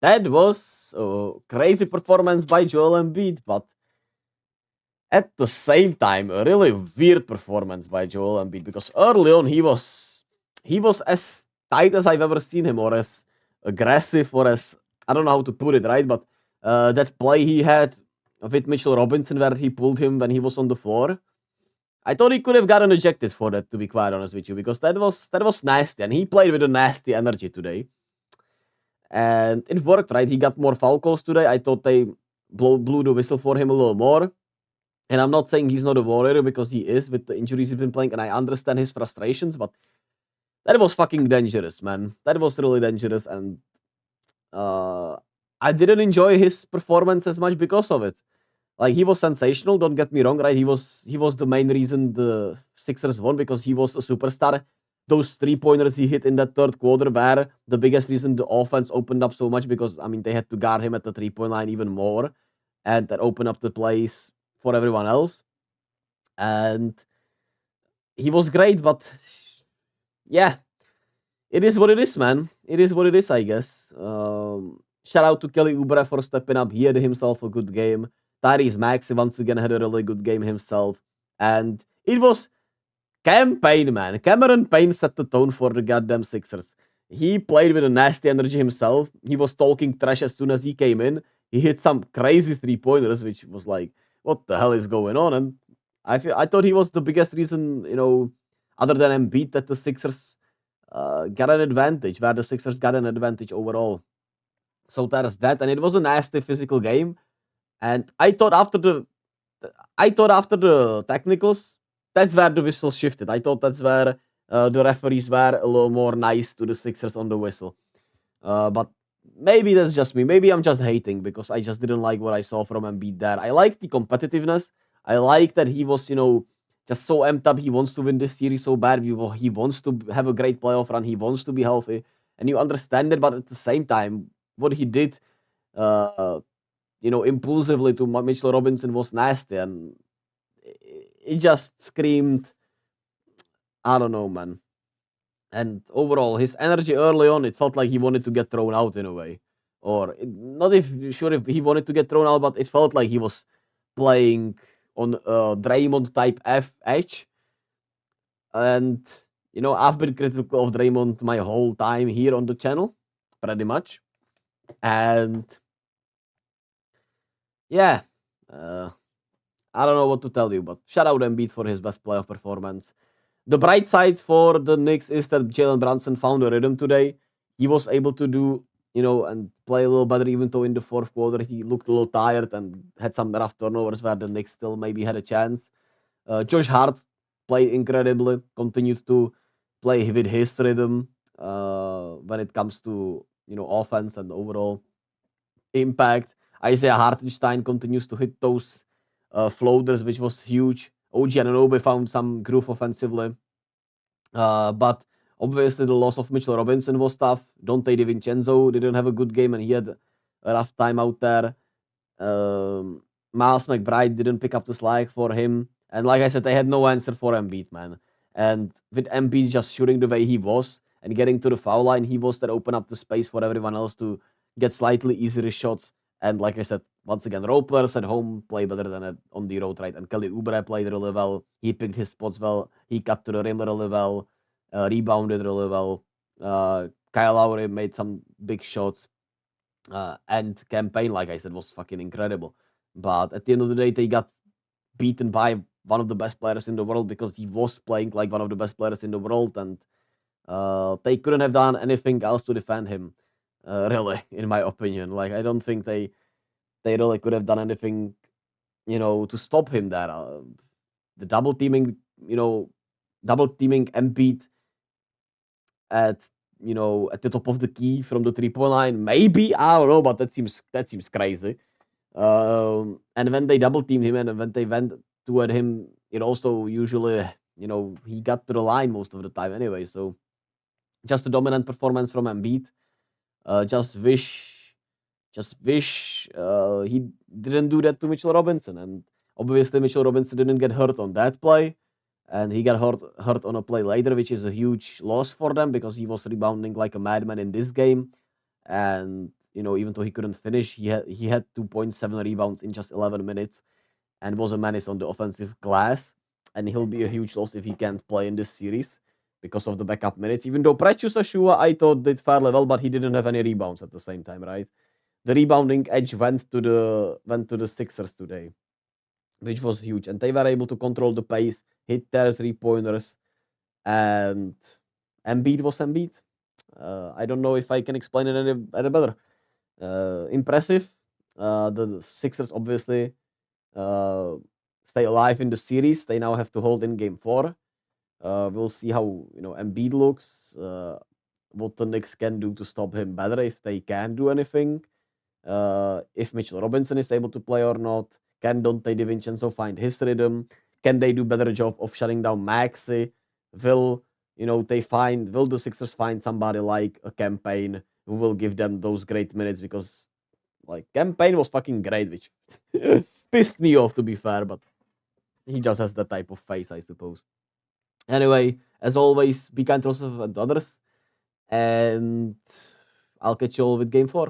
That was a crazy performance by Joel Embiid, but at the same time, a really weird performance by Joel Embiid because early on he was as tight as I've ever seen him, or as aggressive, or as I don't know how to put it right, but that play he had with Mitchell Robinson where he pulled him when he was on the floor. I thought he could have gotten ejected for that, to be quite honest with you, because that was nasty, and he played with a nasty energy today, and it worked, right? He got more foul calls today. I thought they blew the whistle for him a little more. And I'm not saying he's not a warrior, because he is with the injuries he's been playing, and I understand his frustrations, but that was fucking dangerous, man. That was really dangerous, and uh, I didn't enjoy his performance as much because of it. Like, he was sensational, don't get me wrong, right? He was the main reason the Sixers won, because he was a superstar. Those 3-pointers he hit in that third quarter were the biggest reason the offense opened up so much, because I mean they had to guard him at the 3-point line even more, and that opened up the plays for everyone else. And he was great, but yeah, it is what it is, man. It is what it is, I guess. Shout out to Kelly Oubre for stepping up. He had himself a good game. Tyrese Maxey once again had a really good game himself. And it was Cam Payne, man. Cameron Payne set the tone for the goddamn Sixers. He played with a nasty energy himself. He was talking trash as soon as he came in. He hit some crazy 3-pointers, which was like, what the hell is going on? And I thought he was the biggest reason, other than Embiid, that the Sixers got an advantage, where the Sixers got an advantage overall. So there's that, and it was a nasty physical game. And I thought after the technicals, that's where the whistle shifted. I thought that's where the referees were a little more nice to the Sixers on the whistle. But maybe that's just me. Maybe I'm just hating because I just didn't like what I saw from Embiid there. I like the competitiveness. I like that he was, just so amped up. He wants to win this series so bad. He wants to have a great playoff run. He wants to be healthy, and you understand it. But at the same time, what he did, uh, impulsively to Mitchell Robinson was nasty, and it just screamed. I don't know, man. And overall, his energy early on, it felt like he wanted to get thrown out in a way, or not if sure if he wanted to get thrown out, but it felt like he was playing on Draymond type F edge. And I've been critical of Draymond my whole time here on the channel, pretty much. And yeah, uh, I don't know what to tell you, but shout out Embiid for his best playoff performance. The bright side for the Knicks is that Jalen Brunson found a rhythm today. He was able to do, and play a little better, even though in the fourth quarter he looked a little tired and had some rough turnovers where the Knicks still maybe had a chance. Josh Hart played incredibly, continued to play with his rhythm when it comes to, offense and overall impact. Isaiah Hartenstein continues to hit those floaters, which was huge. OG Anunoby found some groove offensively. But obviously, the loss of Mitchell Robinson was tough. Dante DiVincenzo didn't have a good game, and he had a rough time out there. Miles McBride didn't pick up the slack for him. And like I said, they had no answer for Embiid, man. And with Embiid just shooting the way he was and getting to the foul line, he was that open up the space for everyone else to get slightly easier shots. And like I said, once again, role players at home play better than on the road, right? And Kelly Oubre played really well. He picked his spots well. He cut to the rim really well. Rebounded really well. Kyle Lowry made some big shots. And Cam Payne, like I said, was fucking incredible. But at the end of the day, they got beaten by one of the best players in the world, because he was playing like one of the best players in the world, and they couldn't have done anything else to defend him. Really, in my opinion, like I don't think they really could have done anything, to stop him there. The you know, double teaming Embiid at at the top of the key from the 3-point line. Maybe, I don't know, but that seems crazy. And when they double teamed him and when they went toward him, it also usually, he got to the line most of the time anyway. So just a dominant performance from Embiid. Uh, just wish, just wish he didn't do that to Mitchell Robinson. And obviously, Mitchell Robinson didn't get hurt on that play, and he got hurt on a play later, which is a huge loss for them, because he was rebounding like a madman in this game. And even though he couldn't finish, he had 2.7 rebounds in just 11 minutes and was a menace on the offensive glass. And he'll be a huge loss if he can't play in this series because of the backup minutes. Even though Precious Ashua, I thought did fairly well, but he didn't have any rebounds at the same time, right? The rebounding edge went to the Sixers today, which was huge, and they were able to control the pace, hit their 3 pointers, and Embiid was Embiid. I don't know if I can explain it any better. Impressive. The Sixers obviously uh, stay alive in the series. They now have to hold in Game 4. We'll see how Embiid looks. What the Knicks can do to stop him better if they can do anything. If Mitchell Robinson is able to play or not. Can Dante DiVincenzo find his rhythm? Can they do better job of shutting down Maxi? Will will the Sixers find somebody like a campaign who will give them those great minutes? Because like campaign was fucking great, which pissed me off to be fair, but he just has that type of face, I suppose. Anyway, as always, be kind to yourself and others, and I'll catch you all with game 4.